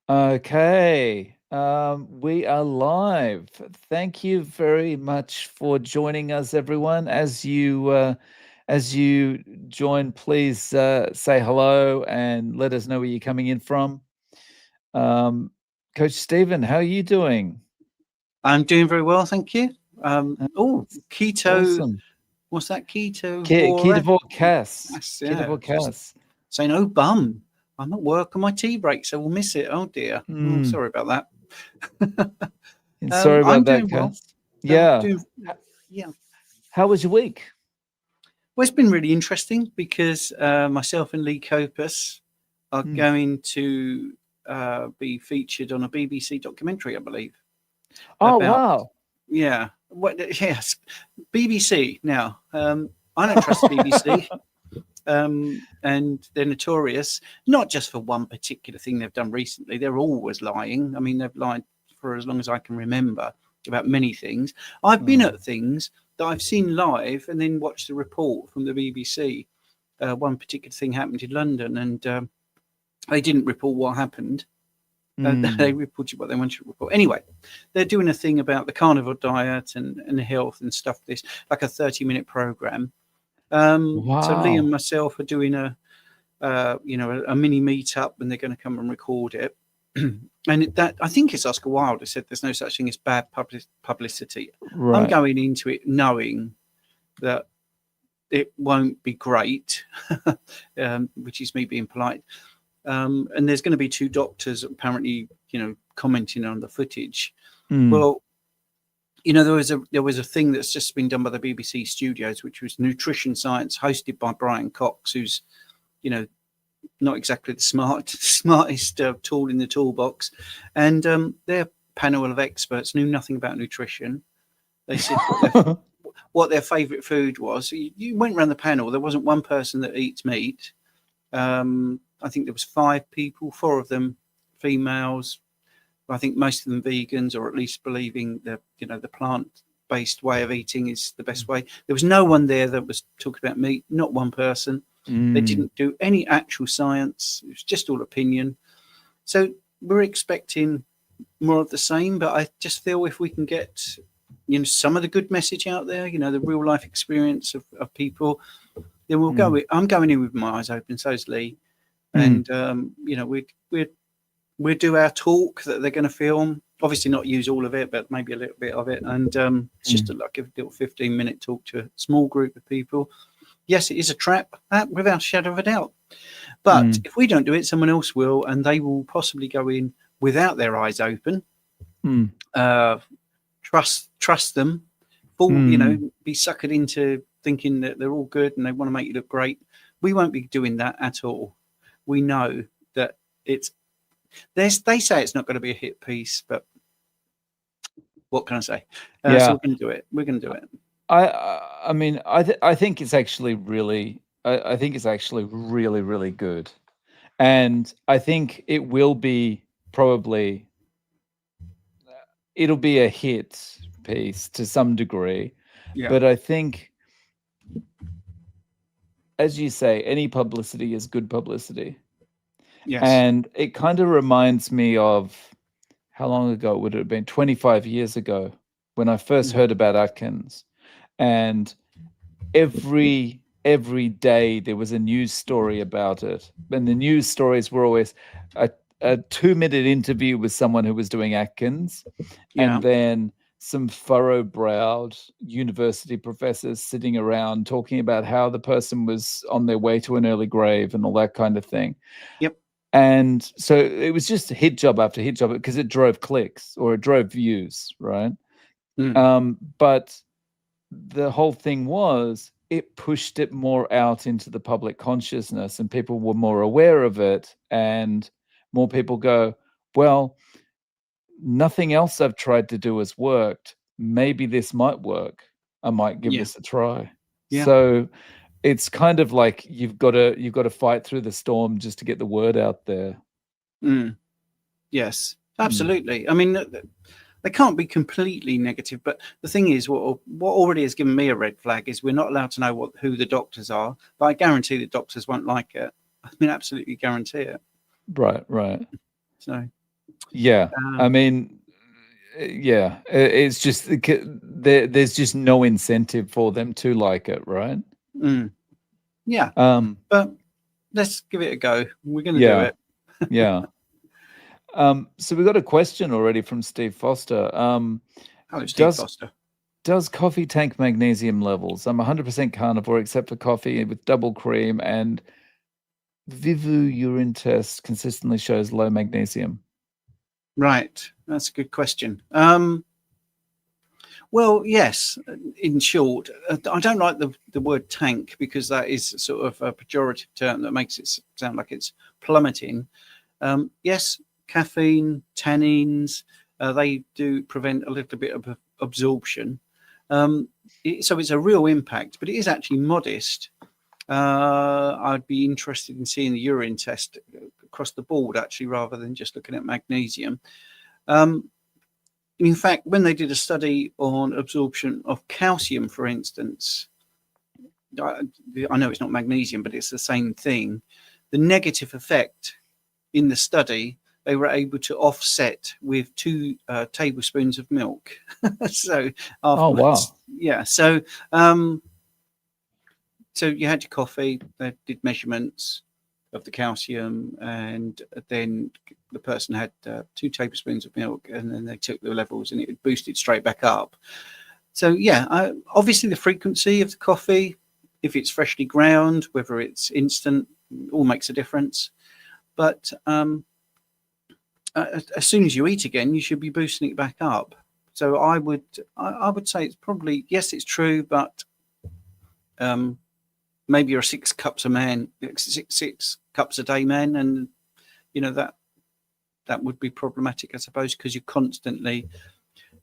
Okay, we are live. Thank you very much for joining us, everyone. As you join, please say hello and let us know where you're coming in from. Um, Coach Stephen, how are you doing? I'm doing very well, thank you. Uh, Oh, keto. Awesome. What's that? Ketovore. Ketovore Cass. Yes, yeah. Ketovore Just Cass. saying, oh bum, I'm at work on my tea break, so we'll miss it. Oh dear. Oh, Mm, sorry about that. sorry I'm about that, doing well. Cass. Yeah. Doing. H- Yeah. How was your week? Well, it's been really interesting because myself and Lee Copus are Mm. going to be featured on a BBC documentary, I believe, Oh, about wow. yeah. What? Yes, BBC. Now, I don't trust the BBC. And they're notorious not just for one particular thing they've done recently. They're always lying. I mean, they've lied for as long as I can remember about many things. I've been Oh. at things that I've seen live and then watched the report from the BBC. One particular thing happened in London, and they didn't report what happened. They Mm. reported what they wanted to report. Anyway, they're doing a thing about the carnivore diet and health and stuff. This like a 30-minute program. So Lee and Wow. myself are doing a mini meetup, and they're going to come and record it. That I think it's Oscar Wilde who said there's no such thing as bad publicity. I'm Right. going into it knowing that it won't be great, which is me being polite. And there's going to be two doctors apparently, commenting on the footage. Mm. Well, there was a thing that's just been done by the BBC Studios, which was Nutrition Science, hosted by Brian Cox, who's you know not exactly the smartest tool in the toolbox, and their panel of experts knew nothing about nutrition. They said what their favourite food was. You went around the panel. There wasn't one person that eats meat. I think there was five people, four of them females. I think most of them vegans, or at least believing the plant based way of eating is the best way. There was no one there that was talking about meat. Not one person. They Mm. didn't do any actual science. It was just all opinion. So we're expecting more of the same. But I just feel if we can get some of the good message out there, the real life experience of people, then we'll go. Mm. I'm going in with my eyes open. So's Lee, Mm. and we'd do our talk that they're going to film. Obviously, not use all of it, but maybe a little bit of it. And it's just Mm. like a little 15-minute talk to a small group of people. Yes, it is a trap, without a shadow of a doubt. But Mm. if we don't do it, someone else will, and they will possibly go in without their eyes open. Mm. Uh, trust them, Mm. be suckered into thinking that they're all good and they want to make you look great. We won't be doing that at all. We know that it's they say it's not going to be a hit piece, but what can I say? So Yeah. we're going to do it. We're going to do it. I mean, I think it's actually really, I think it's actually really, really good. And I think it will be probably, it'll be a hit piece to some degree. Yeah. But I think, as you say, any publicity is good publicity. Yes. And it kind of reminds me of how long ago would it have been? 25 years ago when I first Mm. heard about Atkins. And every day there was a news story about it. And the news stories were always a, a 2-minute interview with someone who was doing Atkins, and Yeah. then some furrow-browed university professors sitting around talking about how the person was on their way to an early grave and all that kind of thing. Yep. And so it was just hit job after hit job because it drove clicks or it drove views, right? Mm. But the whole thing was it pushed it more out into the public consciousness and people were more aware of it, and more people go, well, nothing else I've tried to do has worked. Maybe this might work. I might give Yeah. this a try. Yeah. So it's kind of like you've got to fight through the storm just to get the word out there. Mm. Yes. Mm. Absolutely. I mean, they can't be completely negative, but the thing is, what already has given me a red flag is we're not allowed to know who the doctors are. But I guarantee the doctors won't like it. I mean, absolutely guarantee it. Right. So Yeah. I Um, mean, yeah, it's just there's just no incentive for them to like it, right? mm, yeah, Um, but let's give it a go. We're going to do yeah, it. yeah. So we got a question already from Steve Foster. Hello, Steve Does Foster. does coffee tank magnesium levels? I'm 100% carnivore except for coffee with double cream, and Vivu urine test consistently shows low magnesium. Right, that's a good question. Well, yes, in short, I don't like the word tank because that is sort of a pejorative term that makes it sound like it's plummeting. Yes, caffeine, tannins, they do prevent a little bit of absorption. So it's a real impact, but it is actually modest. I'd be interested in seeing the urine test across the board, actually, rather than just looking at magnesium. Um, in fact, when they did a study on absorption of calcium, for instance, I, I know it's not magnesium, but it's the same thing. The negative effect in the study, they were able to offset with 2 tablespoons of milk. So Oh, afterwards, wow. yeah. So you had your coffee. They did measurements of the calcium, and then the person had 2 tablespoons of milk, and then they took the levels, and it boosted straight back up. So yeah, obviously the frequency of the coffee, if it's freshly ground, whether it's instant, all makes a difference. But as soon as you eat again, you should be boosting it back up. So I would say it's probably, yes, it's true, but um, maybe you're a 6 cups a man, six cups a day man, and you know that would be problematic, I suppose, because you're constantly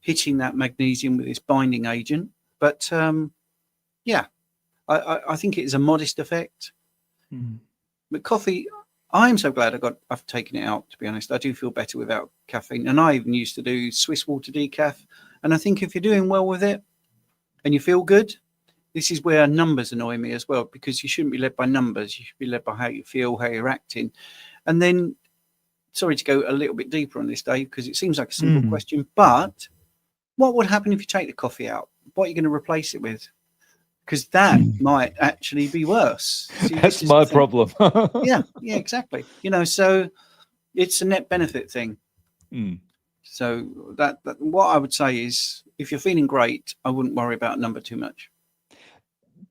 hitting that magnesium with this binding agent. But yeah, I think it is a modest effect. Mm. But coffee, I'm so glad I've taken it out. To be honest, I do feel better without caffeine, and I even used to do Swiss water decaf. And I think if you're doing well with it and you feel good, this is where numbers annoy me as well, because you shouldn't be led by numbers. You should be led by how you feel, how you're acting. And then, sorry to go a little bit deeper on this, Dave, because it seems like a simple Mm. question, but what would happen if you take the coffee out? What are you going to replace it with? Because that might actually be worse. See, this That's is the my thing. problem. Yeah, exactly. So it's a net benefit thing. Mm. So that what I would say is, if you're feeling great, I wouldn't worry about number too much.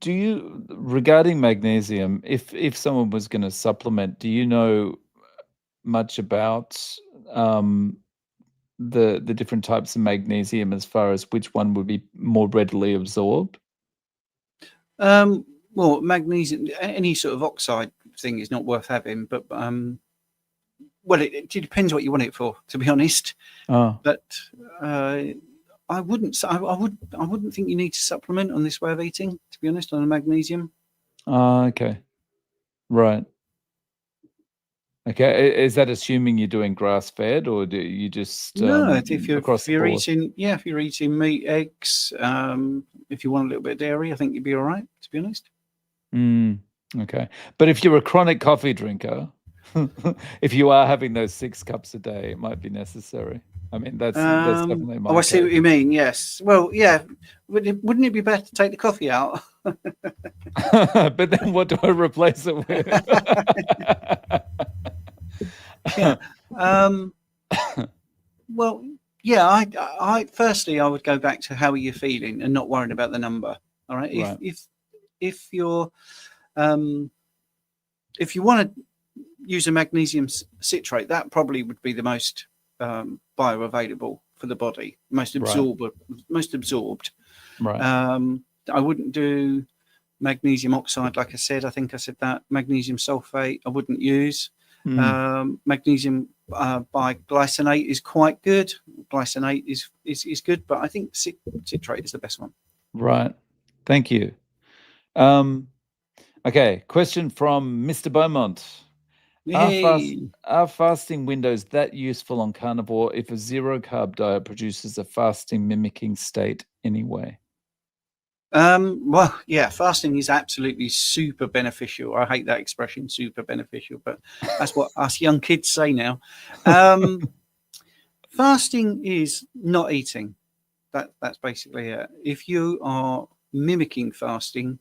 Do you, regarding magnesium, if someone was going to supplement, do you know much about um, the different types of magnesium as far as which one would be more readily absorbed? Um, well, magnesium, any sort of oxide thing is not worth having, but well, it depends what you want it for, to be honest. Oh, But uh, I wouldn't. I wouldn't think you need to supplement on this way of eating. To be honest, on the magnesium. okay, right. Okay, is that assuming you're doing grass fed, or do you just No, if you're across the board? eating, yeah, if you're eating meat, eggs, if you want a little bit of dairy, I think you'd be all right. To be honest. Mm, okay, but if you're a chronic coffee drinker, if you are having those 6 cups a day, it might be necessary. I mean, that's definitely Oh, I my see what case. you mean. Yes. Well, yeah. Wouldn't it be better to take the coffee out? But then what do I replace it with? Yeah. Um, well, yeah. Firstly, I would go back to how are you feeling and not worrying about the number. All right. Right. If you're if you want to use a magnesium citrate, that probably would be the most bioavailable for the body, Right. most absorbed. Right. I wouldn't do magnesium oxide, like I said. I think I said that. Magnesium sulfate, I wouldn't use. Mm, Magnesium biglycinate is quite good. Glycinate is good, but I think citrate is the best one. right. Thank you. Um, okay, question from Mr. Beaumont. Are fast Hey. are fasting windows that useful on carnivore if a zero carb diet produces a fasting mimicking state anyway? Well, yeah, fasting is absolutely super beneficial. I hate that expression, super beneficial, but that's what us young kids say now. Um, Fasting is not eating. That's basically it. If you are mimicking fasting,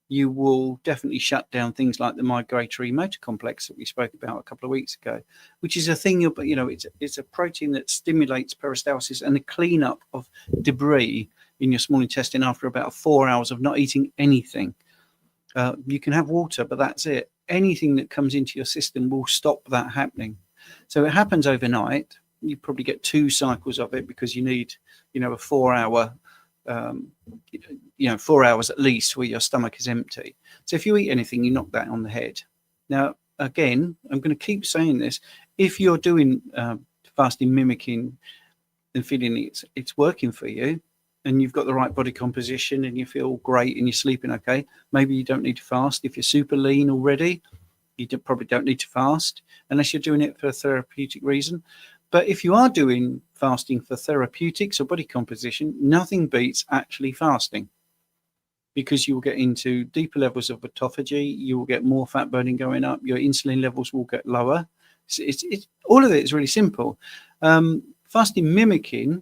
you will definitely shut down things like the migratory motor complex that we spoke about a couple of weeks ago, which is a thing. It's a protein that stimulates peristalsis and the cleanup of debris in your small intestine after about 4 hours of not eating anything. You can have water, but that's it. Anything that comes into your system will stop that happening. So it happens overnight. You probably get 2 cycles of it because you need, a 4 hour 4 hours at least where your stomach is empty. So if you eat anything, you knock that on the head. Now, again, I'm going to keep saying this. If you're doing fasting, mimicking and feeling it's working for you, and you've got the right body composition and you feel great and you're sleeping okay, maybe you don't need to fast. If you're super lean already, you probably don't need to fast unless you're doing it for a therapeutic reason. But if you are doing fasting for therapeutics or body composition, nothing beats actually fasting, because you will get into deeper levels of autophagy. You will get more fat burning going up. Your insulin levels will get lower. It's all of it is really simple. Fasting mimicking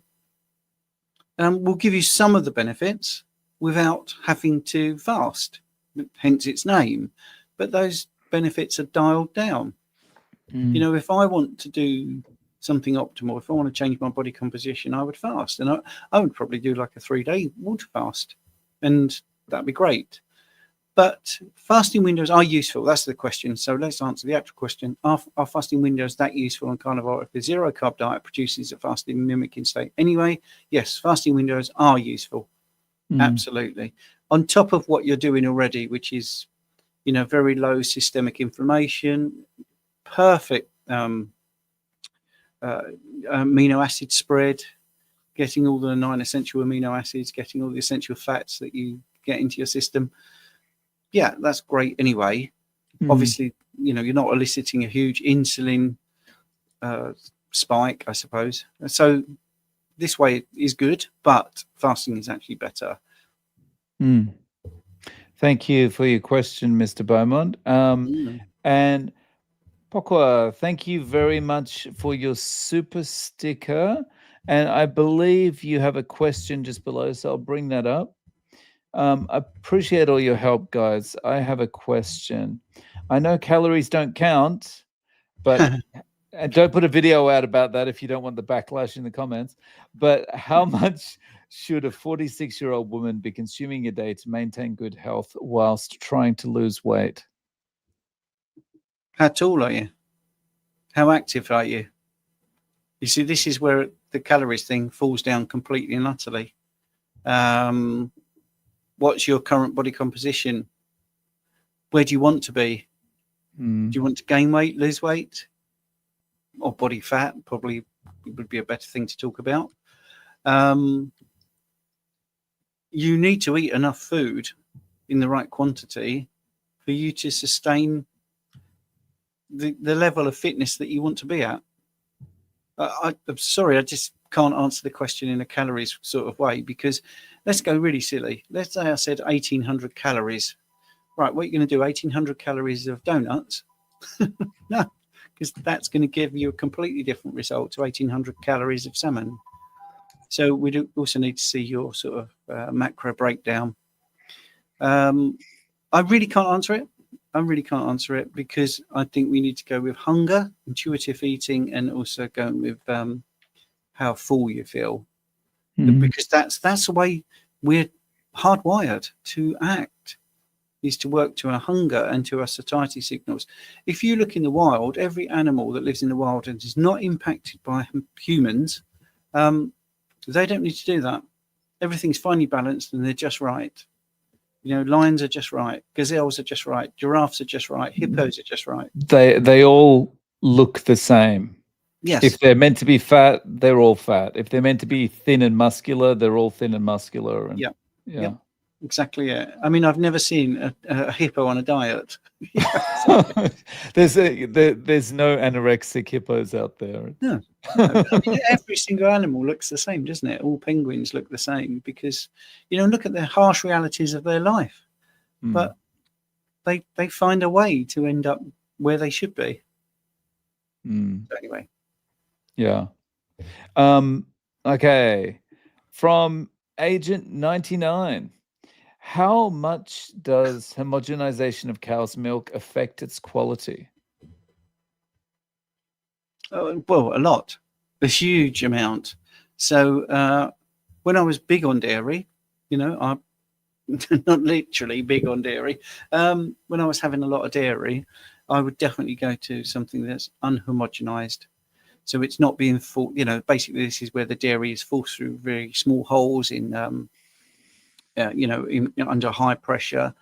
will give you some of the benefits without having to fast, hence its name. But those benefits are dialed down. If I want to do something optimal, if I want to change my body composition, I would fast. And I would probably do like a 3-day water fast, and that'd be great. But fasting windows are useful. That's the question. So let's answer the actual question. Are fasting windows that useful on carnivore if the zero carb diet produces a fasting mimicking state? Anyway, yes, fasting windows are useful. Absolutely. On top of what you're doing already, which is, very low systemic inflammation, perfect amino acid spread, getting all the 9 essential amino acids, getting all the essential fats that you get into your system. Yeah, that's great anyway. Obviously, you're not eliciting a huge insulin spike, I suppose. So this way is good, but fasting is actually better. Thank you for your question, Mr. Beaumont. And Pokwa, thank you very much for your super sticker. And I believe you have a question just below, so I'll bring that up. I appreciate all your help, guys. I have a question. I know calories don't count, but and don't put a video out about that if you don't want the backlash in the comments. But how much should a 46-year-old woman be consuming a day to maintain good health whilst trying to lose weight? How tall are you? How active are you? You see, this is where the calories thing falls down completely and utterly. What's your current body composition? Where do you want to be? Do you want to gain weight, lose weight? Or body fat probably would be a better thing to talk about. You need to eat enough food in the right quantity for you to sustain the level of fitness that you want to be at. I'm sorry, I just can't answer the question in a calories sort of way, because let's go really silly. Let's say I said 1,800 calories. Right, what are you going to do? 1,800 calories of donuts? No, because that's going to give you a completely different result to 1,800 calories of salmon. So we do also need to see your sort of macro breakdown. I really can't answer it. Because I think we need to go with hunger, intuitive eating, and also going with how full you feel. Because that's the way we're hardwired to act, is to work to our hunger and to our satiety signals. If you look in the wild, every animal that lives in the wild and is not impacted by humans, they don't need to do that. Everything's finely balanced and they're just right. Lions are just right. Gazelles are just right. Giraffes are just right. Hippos are just right. They all look the same. Yes. If they're meant to be fat, they're all fat. If they're meant to be thin and muscular, they're all thin and muscular. And, yeah. Exactly. Yeah. I mean, I've never seen a hippo on a diet. There's no anorexic hippos out there. No. I mean, every single animal looks the same, doesn't it? All penguins look the same because, look at the harsh realities of their life. But they find a way to end up where they should be. So anyway. Yeah. Um, okay. From Agent 99. How much does homogenization of cow's milk affect its quality? Well, a lot, a huge amount. So when I was big on dairy, I not literally big on dairy. When I was having a lot of dairy, I would definitely go to something that's unhomogenized. So it's not being forced. Basically, this is where the dairy is forced through very small holes under high pressure,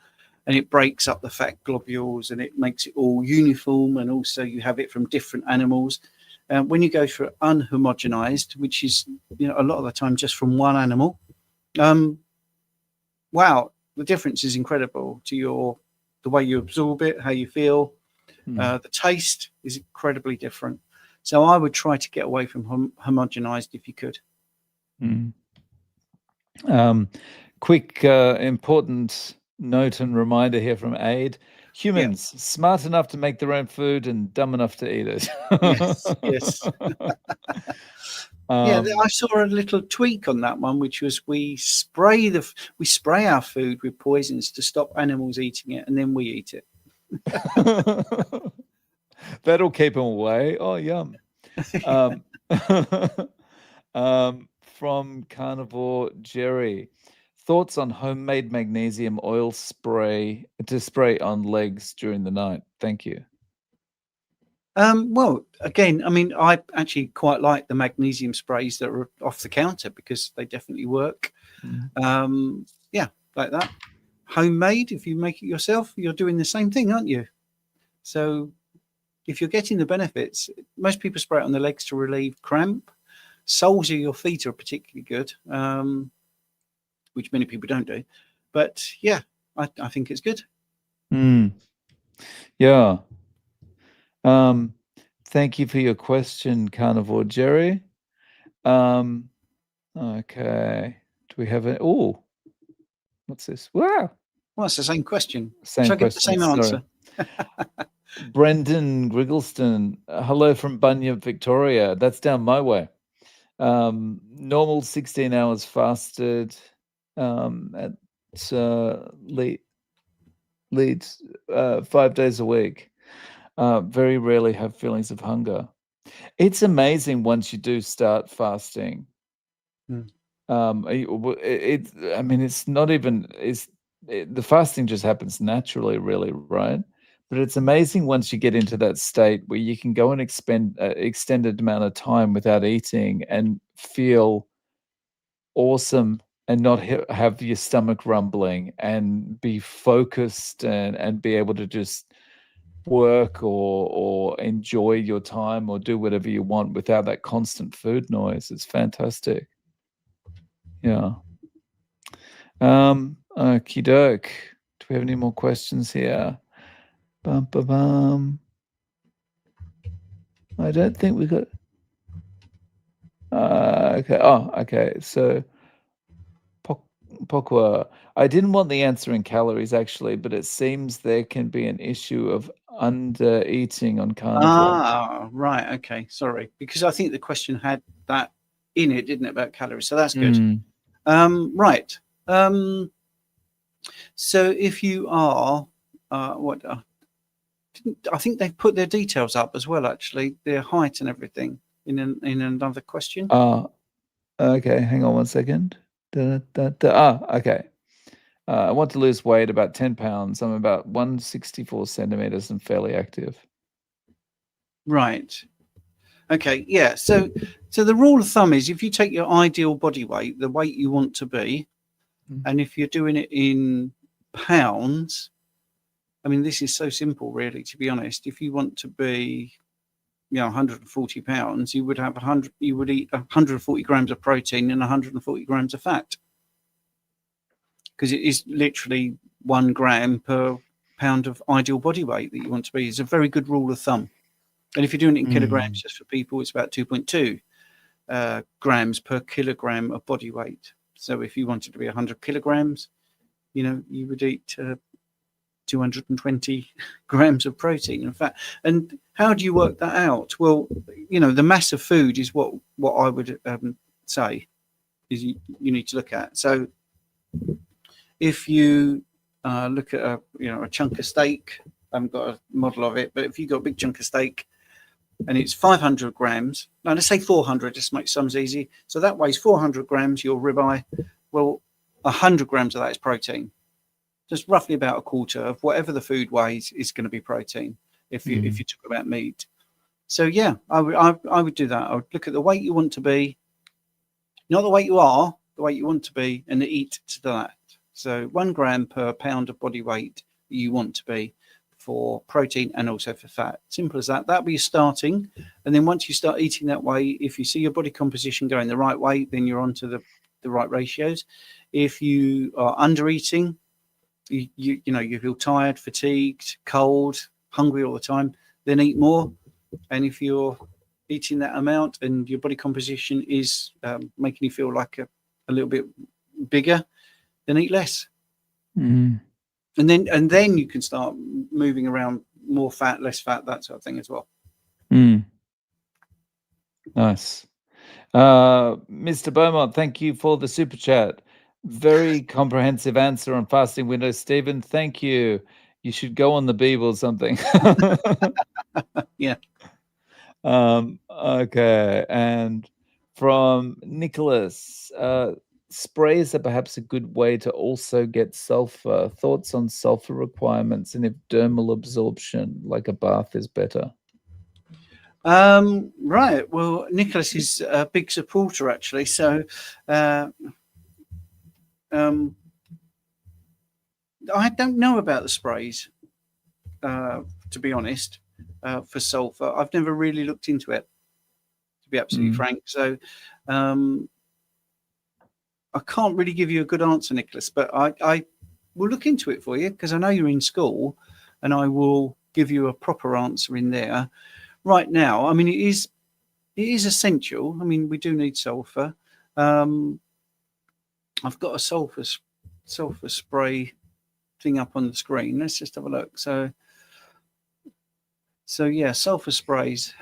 and it breaks up the fat globules and it makes it all uniform. And also, you have it from different animals. When you go for unhomogenized, which is a lot of the time just from one animal, um, wow, the difference is incredible to the way you absorb it, how you feel. Hmm. The taste is incredibly different. So I would try to get away from homogenized if you could. Hmm. Um, quick, important note and reminder here from Aid. Yeah. Humans, smart enough to make their own food and dumb enough to eat it. Yes. Yes. Yeah. um, I saw a little tweak on that one, which was we spray our food with poisons to stop animals eating it, and then we eat it. that'll keep them away. Oh, yum. Um, from Carnivore Jerry. Thoughts on homemade magnesium oil spray to spray on legs during the night? Thank you. Well, again, I mean, I actually quite like the magnesium sprays that are off the counter because they definitely work. Mm. Yeah, like that. Homemade, if you make it yourself, you're doing the same thing, aren't you? So if you're getting the benefits, most people spray it on their legs to relieve cramp. Soles of your feet are particularly good, which many people don't do. But yeah, I think it's good. Mm. Yeah. Um, thank you for your question, Carnivore Jerry. Um, okay. Do we have a oh, what's this? Wow. Well, it's the same question. Same Shall I give the question. same Sorry. answer? Brendan Griggleston. Hello from Bunyip, Victoria. That's down my way. Normal 16 hours fasted at leads 5 days a week. Very rarely have feelings of hunger. It's amazing once you do start fasting. Mm. I mean, it's not even the fasting just happens naturally, really, right? But it's amazing once you get into that state where you can go and expend extended amount of time without eating and feel awesome and not have your stomach rumbling and be focused and be able to just work or enjoy your time or do whatever you want without that constant food noise. It's fantastic. Yeah. Okie doke. Do we have any more questions here? Bum, bum, bum. I don't think we got. Okay. Oh, okay. So, Pokwa. I didn't want the answer in calories actually, but it seems there can be an issue of under eating on carnivore. Ah, right. Okay. Sorry. Because I think the question had that in it, didn't it, about calories? So that's good. Mm. Right. Um, so if you are, what I think they've put their details up as well, actually, their height and everything in another question. Ah, okay. Hang on one second. Da, da, da. Okay. I want to lose weight about 10 pounds. I'm about 164 centimeters and fairly active. Right. Okay. Yeah. So the rule of thumb is if you take your ideal body weight, the weight you want to be, Mm. and if you're doing it in pounds, I mean, this is so simple, really, to be honest. If you want to be, 140 pounds, you would have 100. You would eat 140 grams of protein and 140 grams of fat, because it is literally 1 gram per pound of ideal body weight that you want to be. It's a very good rule of thumb. And if you're doing it in kilograms, Mm. just for people, it's about 2.2 grams per kilogram of body weight. So if you wanted to be 100 kilograms, you would eat 220 grams of protein and fat. And how do you work that out? Well, the mass of food is what what I would say is you need to look at. So if you look at a chunk of steak, I haven't got a model of it, but if you've got a big chunk of steak and it's 500 grams, now let's say 400, just make sums easy. So that weighs 400 grams, your ribeye. Well, 100 grams of that is protein. Just roughly about a quarter of whatever the food weighs is going to be protein if you talk about meat. So yeah, I would do that. I would look at the weight you want to be, not the weight you are, the weight you want to be, and eat to that. So 1 gram per pound of body weight you want to be for protein and also for fat. Simple as that. That'll be starting. And then once you start eating that way, if you see your body composition going the right way, then you're onto the right ratios. If you are under eating, you feel tired, fatigued, cold, hungry all the time, then eat more. And if you're eating that amount and your body composition is making you feel like a little bit bigger, then eat less. And then you can start moving around more fat, less fat, that sort of thing as well. Nice. Mr. Beaumont, thank you for the super chat. Very comprehensive answer on fasting windows. Stephen, thank you. You should go on the Beeb or something. Yeah. Okay. And from Nicholas, sprays are perhaps a good way to also get sulfur. Thoughts on sulfur requirements and if dermal absorption, like a bath, is better? Right. Well, Nicholas is a big supporter, actually. So, I don't know about the sprays, to be honest, for sulfur. I've never really looked into it, to be absolutely frank. So, I can't really give you a good answer, Nicholas, but I will look into it for you because I know you're in school, and I will give you a proper answer in there. Right now, I mean, it is essential. I mean, we do need sulfur. I've got a sulfur spray thing up on the screen. Let's just have a look. So yeah, sulfur sprays.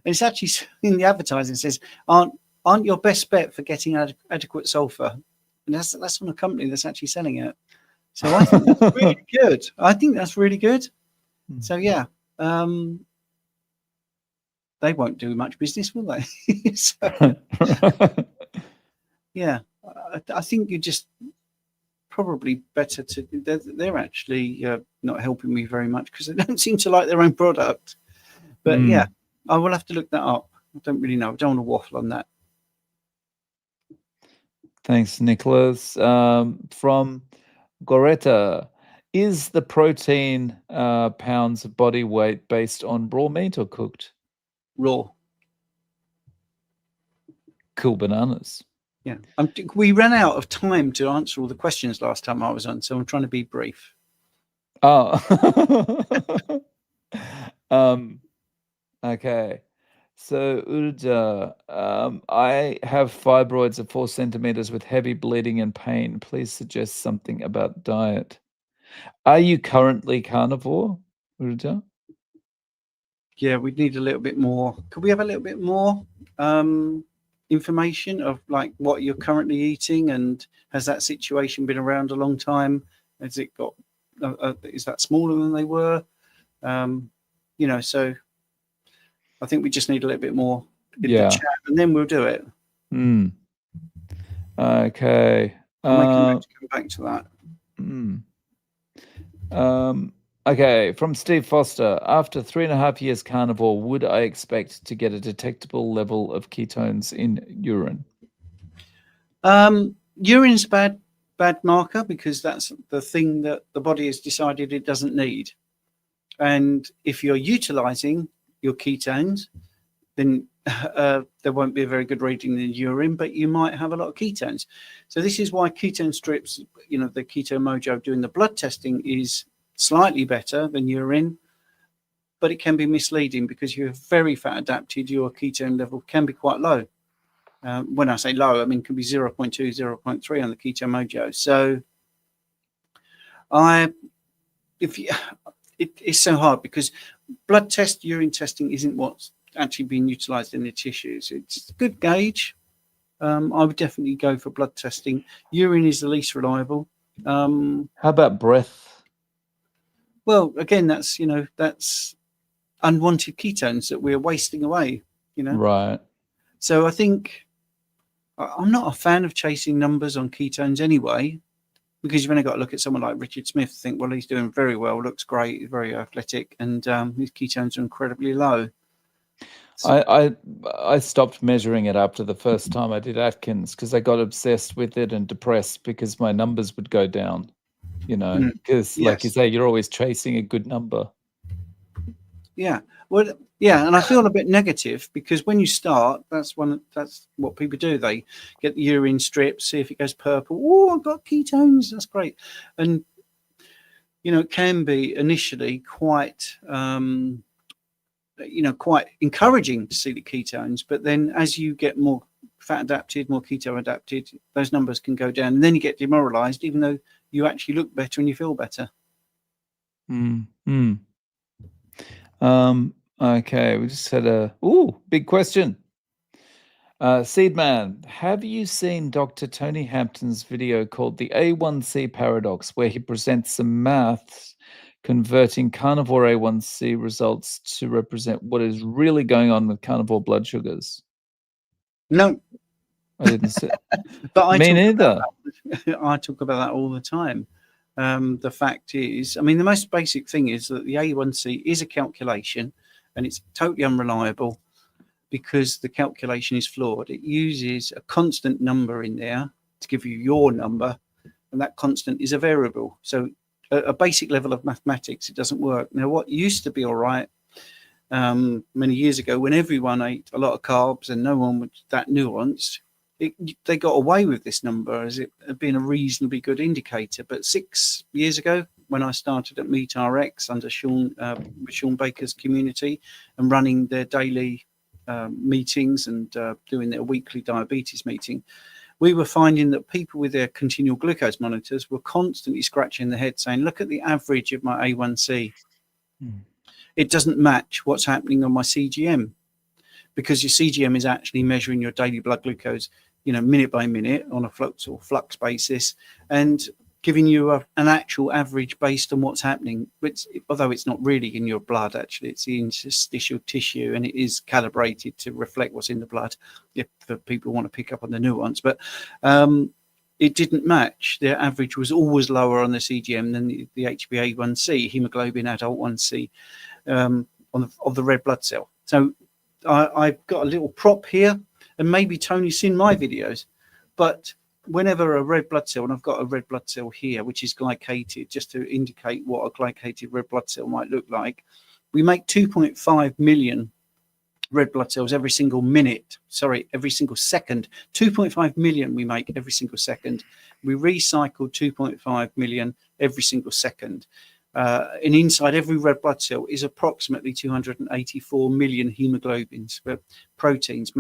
It's actually in the advertising, it says aren't your best bet for getting adequate sulfur, and that's from a company that's actually selling it. So I think that's really good. I think that's really good. So yeah. They won't do much business, will they? So, yeah, I think you're just probably better to. They're actually not helping me very much because they don't seem to like their own product. But yeah, I will have to look that up. I don't really know. I don't want to waffle on that. Thanks, Nicholas. From Goretta, is the protein pounds of body weight based on raw meat or cooked? Raw. Cool bananas. Yeah. We ran out of time to answer all the questions last time I was on, so I'm trying to be brief. Oh. Okay. So, Urja, I have fibroids of 4 centimeters with heavy bleeding and pain. Please suggest something about diet. Are you currently carnivore, Urja? Yeah, we'd need a little bit more. Could we have a little bit more information of like what you're currently eating, and has that situation been around a long time? Has it got? Is that smaller than they were? So I think we just need a little bit more in the chat, and then we'll do it. Okay. I'll make a note to come back to that. Okay, from Steve Foster. After 3.5 years carnivore, would I expect to get a detectable level of ketones in urine? Urine's a bad marker because that's the thing that the body has decided it doesn't need. And if you're utilizing your ketones, then there won't be a very good reading in the urine, but you might have a lot of ketones. So this is why ketone strips, the Keto Mojo doing the blood testing is slightly better than urine, but it can be misleading because you're very fat adapted. Your ketone level can be quite low. When I say low, I mean can be 0.2, 0.3 on the Keto Mojo. So it's so hard because blood test, urine testing isn't what actually being utilised in the tissues. It's a good gauge. I would definitely go for blood testing. Urine is the least reliable. How about breath? Well, again, that's unwanted ketones that we're wasting away. Right. So I think I'm not a fan of chasing numbers on ketones anyway, because you've only got to look at someone like Richard Smith to think, well, he's doing very well, looks great, he's very athletic, and his ketones are incredibly low. So, I stopped measuring it after the first time I did Atkins because I got obsessed with it and depressed because my numbers would go down, because like you yes, say, you're always chasing a good number. yeah, well, yeah, and I feel a bit negative because when you start, that's what people do. They get the urine strips, see if it goes purple. Oh, I've got ketones. That's great, and it can be initially quite quite encouraging to see the ketones, but then as you get more fat adapted, more keto adapted, those numbers can go down, and then you get demoralized, even though you actually look better and you feel better. Okay, we just had a big question. Seedman, have you seen Dr. Tony Hampton's video called The A1C Paradox, where he presents some maths converting carnivore A1C results to represent what is really going on with carnivore blood sugars? No, I didn't see. but Me neither. I talk about that all the time. The fact is, I mean, the most basic thing is that the A1C is a calculation, and it's totally unreliable because the calculation is flawed. It uses a constant number in there to give you your number, and that constant is a variable. So a basic level of mathematics, it doesn't work. Now, what used to be all right many years ago, when everyone ate a lot of carbs and no one was that nuanced, they got away with this number as it had been a reasonably good indicator. But 6 years ago, when I started at MeatRx under Sean Baker's community and running their daily meetings and doing their weekly diabetes meeting, we were finding that people with their continual glucose monitors were constantly scratching their head saying, look at the average of my A1C. It doesn't match what's happening on my CGM, because your CGM is actually measuring your daily blood glucose, minute by minute on a flux basis, and giving you an actual average based on what's happening. Although it's not really in your blood, actually, it's the interstitial tissue, and it is calibrated to reflect what's in the blood, if people want to pick up on the nuance. But it didn't match. Their average was always lower on the CGM than the HbA1c, hemoglobin adult 1c, of the red blood cell. So I've got a little prop here, and maybe Tony's seen my videos, but whenever a red blood cell, and I've got a red blood cell here, which is glycated, just to indicate what a glycated red blood cell might look like, we make 2.5 million red blood cells every single second. 2.5 million we make every single second. We recycle 2.5 million every single second. And inside every red blood cell is approximately 284 million hemoglobins, proteins,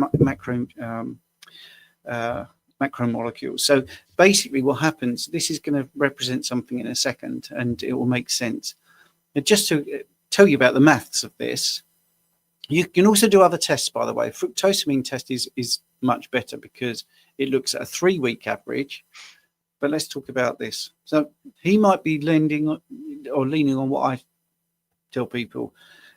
macromolecules. So basically what happens, this is going to represent something in a second, and it will make sense. And just to tell you about the maths of this, you can also do other tests, by the way. Fructosamine test is much better because it looks at a 3-week average. But let's talk about this. So he might be leaning on what I tell people,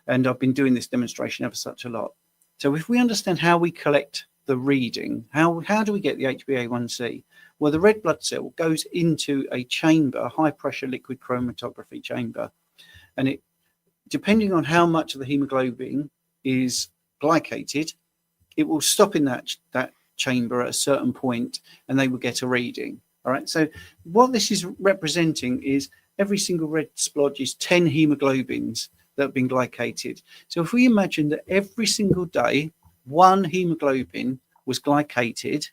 and I've been doing this demonstration ever such a lot. So if we understand how we collect the reading, how do we get the HbA1c? Well, the red blood cell goes into a chamber, a high pressure liquid chromatography chamber, and it, depending on how much of the hemoglobin is glycated, it will stop in that chamber at a certain point, and they will get a reading. All right. So what this is representing is every single red splodge is 10 hemoglobins that have been glycated. So if we imagine that every single day, 1 hemoglobin was glycated,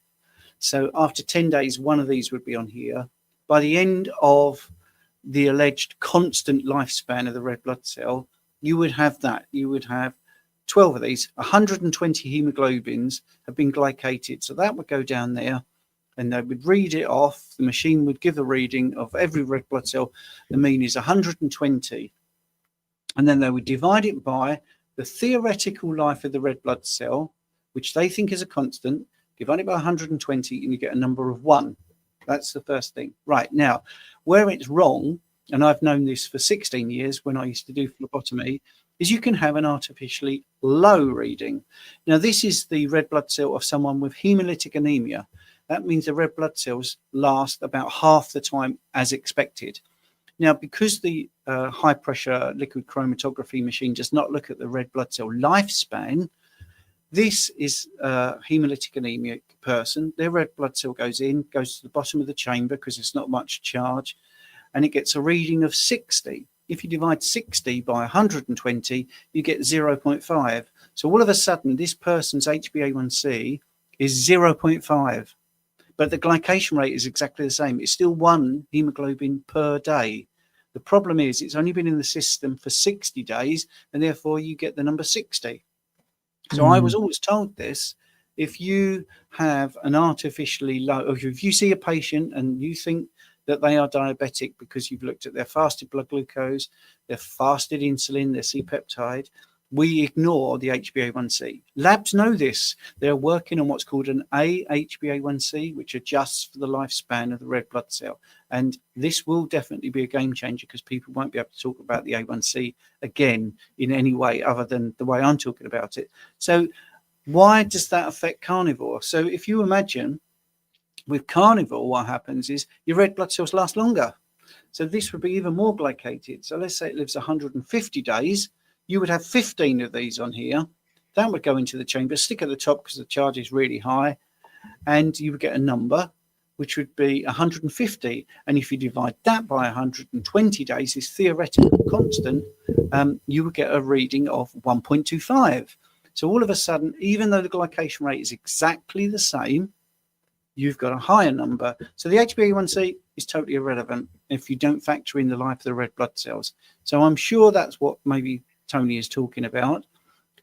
so after 10 days, one of these would be on here. By the end of the alleged constant lifespan of the red blood cell, you would have that. You would have 12 of these, 120 hemoglobins have been glycated. So that would go down there, and they would read it off. The machine would give the reading of every red blood cell. The mean is 120. And then they would divide it by the theoretical life of the red blood cell, which they think is a constant, divide it by 120 and you get a number of 1. That's the first thing. Right, now, where it's wrong, and I've known this for 16 years when I used to do phlebotomy, is you can have an artificially low reading. Now, this is the red blood cell of someone with hemolytic anemia. That means the red blood cells last about half the time as expected. Now, because the high pressure liquid chromatography machine does not look at the red blood cell lifespan, this is a hemolytic anemic person. Their red blood cell goes to the bottom of the chamber because it's not much charge, and it gets a reading of 60. If you divide 60 by 120, you get 0.5. So all of a sudden, this person's HbA1c is 0.5. But the glycation rate is exactly the same. It's still 1 hemoglobin per day. The problem is it's only been in the system for 60 days, and therefore you get the number 60. So I was always told this: if you have an artificially low, or if you see a patient and you think that they are diabetic because you've looked at their fasted blood glucose, their fasted insulin, their C-peptide, we ignore the HbA1c. Labs know this. They're working on what's called an HbA1c, which adjusts for the lifespan of the red blood cell. And this will definitely be a game changer because people won't be able to talk about the A1c again in any way other than the way I'm talking about it. So why does that affect carnivore? So if you imagine with carnivore, what happens is your red blood cells last longer. So this would be even more glycated. So let's say it lives 150 days. You would have 15 of these on here. That would go into the chamber, stick at the top because the charge is really high, and you would get a number which would be 150. And if you divide that by 120 days, this theoretical constant, you would get a reading of 1.25. So all of a sudden, even though the glycation rate is exactly the same, you've got a higher number. So the HbA1c is totally irrelevant if you don't factor in the life of the red blood cells. So I'm sure that's what maybe Tony is talking about.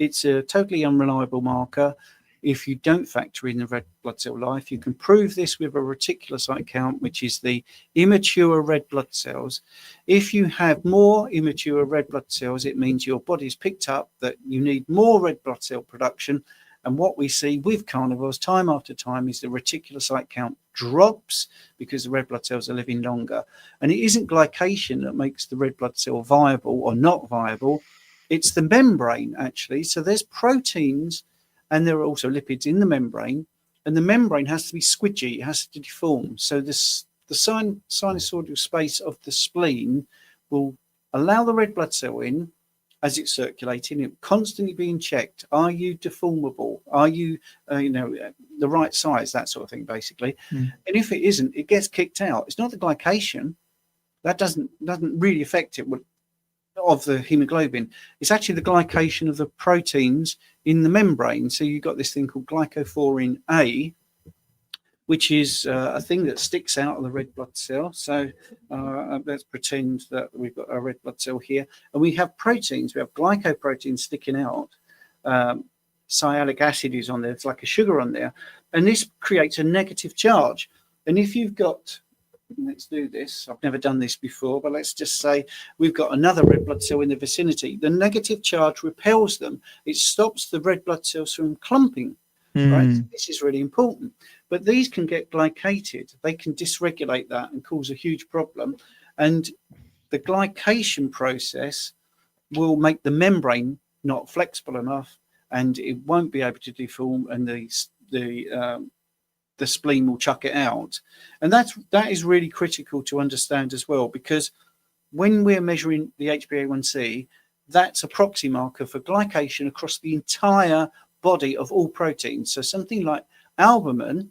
It's a totally unreliable marker. If you don't factor in the red blood cell life, you can prove this with a reticulocyte count, which is the immature red blood cells. If you have more immature red blood cells, it means your body's picked up that you need more red blood cell production. And what we see with carnivores time after time is the reticulocyte count drops because the red blood cells are living longer. And it isn't glycation that makes the red blood cell viable or not viable. It's the membrane, actually. So there's proteins and there are also lipids in the membrane. And the membrane has to be squidgy. It has to deform. So the sinusoidal space of the spleen will allow the red blood cell in as it's circulating, it constantly being checked. Are you deformable? Are you, the right size? That sort of thing, basically. And if it isn't, it gets kicked out. It's not the glycation that doesn't really affect it of the hemoglobin. It's actually the glycation of the proteins in the membrane. So you've got this thing called glycophorin A, which is a thing that sticks out of the red blood cell. So let's pretend that we've got a red blood cell here. And we have proteins. We have glycoproteins sticking out. Sialic acid is on there. It's like a sugar on there. And this creates a negative charge. And if you've got, let's do this. I've never done this before, but let's just say we've got another red blood cell in the vicinity. The negative charge repels them. It stops the red blood cells from clumping. Right, so this is really important. But these can get glycated. They can dysregulate that and cause a huge problem. And the glycation process will make the membrane not flexible enough, and it won't be able to deform, and the spleen will chuck it out. And that is really critical to understand as well, because when we're measuring the HbA1c, that's a proxy marker for glycation across the entire body of all proteins. So something like albumin,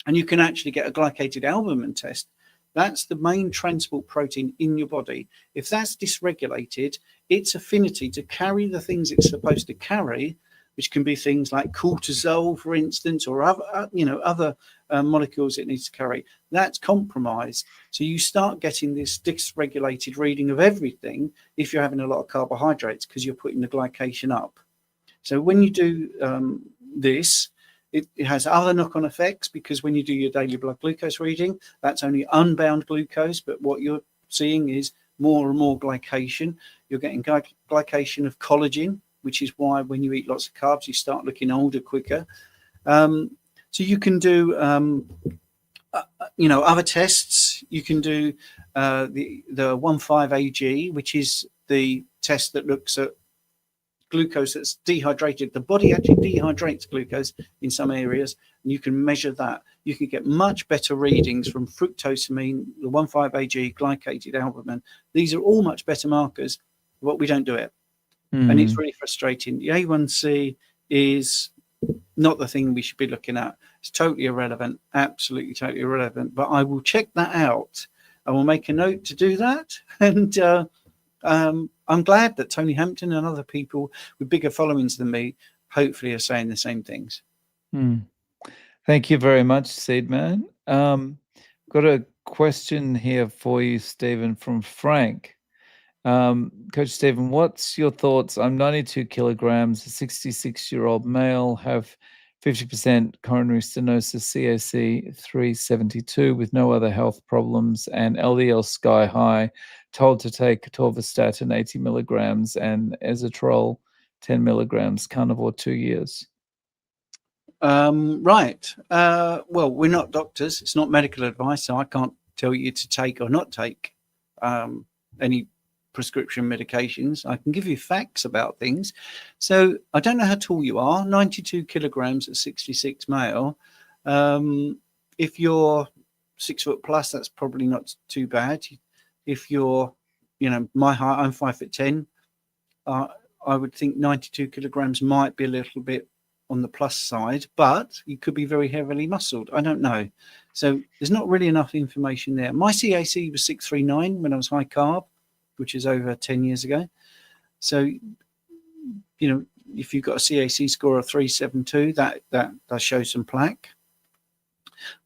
and you can actually get a glycated albumin test, that's the main transport protein in your body. If that's dysregulated, its affinity to carry the things it's supposed to carry, which can be things like cortisol, for instance, or other molecules it needs to carry, that's compromised. So you start getting this dysregulated reading of everything if you're having a lot of carbohydrates because you're putting the glycation up. So when you do this, it has other knock-on effects, because when you do your daily blood glucose reading, that's only unbound glucose, but what you're seeing is more and more glycation. You're getting glycation of collagen, which is why when you eat lots of carbs, you start looking older quicker. So you can do, other tests. You can do the 15-AG, which is the test that looks at glucose that's dehydrated. The body actually dehydrates glucose in some areas, and you can measure that. You can get much better readings from fructosamine, the 15-AG, glycated albumin. These are all much better markers, but we don't do it. And it's really frustrating. The A1C is not the thing we should be looking at. It's totally irrelevant, absolutely totally irrelevant. But I will check that out. I will make a note to do that. And I'm glad that Tony Hampton and other people with bigger followings than me hopefully are saying the same things. Thank you very much, Seedman. Got a question here for you, Stephen, from Frank. Coach Stephen, what's your thoughts? I'm 92 kilograms, a 66-year-old male, have 50% coronary stenosis, CAC 372 with no other health problems, and LDL sky high, told to take atorvastatin 80 milligrams and ezetrol 10 milligrams, Carnivore 2 years. Right. Well, we're not doctors. It's not medical advice, so I can't tell you to take or not take any prescription medications. I can give you facts about things. So I don't know how tall you are. 92 kilograms at 66 male. If you're 6 foot plus, that's probably not too bad. If you're, my height, I'm 5'10". I would think 92 kilograms might be a little bit on the plus side, but you could be very heavily muscled. I don't know. So there's not really enough information there. My CAC was 639 when I was high carb, which is over 10 years ago. So, if you've got a CAC score of 372, that does show some plaque.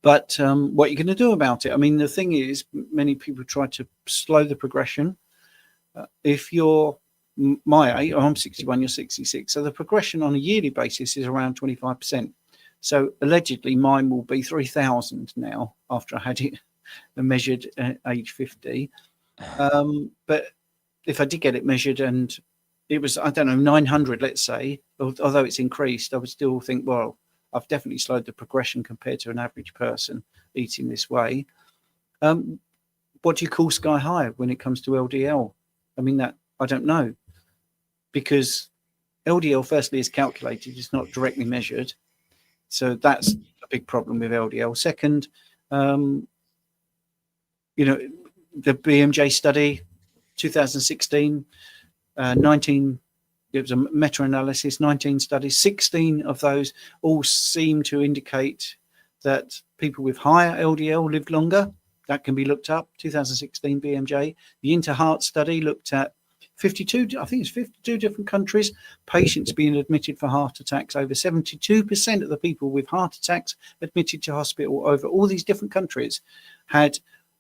But what are you going to do about it? I mean, the thing is, many people try to slow the progression. If you're my age, I'm 61, you're 66. So the progression on a yearly basis is around 25%. So allegedly mine will be 3,000 now after I had it measured at age 50. But if I did get it measured and it was, 900, let's say, although it's increased, I would still think, well, I've definitely slowed the progression compared to an average person eating this way. What do you call sky high when it comes to LDL? I mean, that I don't know, because LDL firstly is calculated, it's not directly measured. So that's a big problem with LDL. Second, the BMJ study, 2016, 19, it was a meta-analysis, 19 studies, 16 of those all seem to indicate that people with higher LDL lived longer. That can be looked up, 2016 BMJ. The Inter-Heart study looked at 52 different countries, patients being admitted for heart attacks. Over 72% of the people with heart attacks admitted to hospital over all these different countries had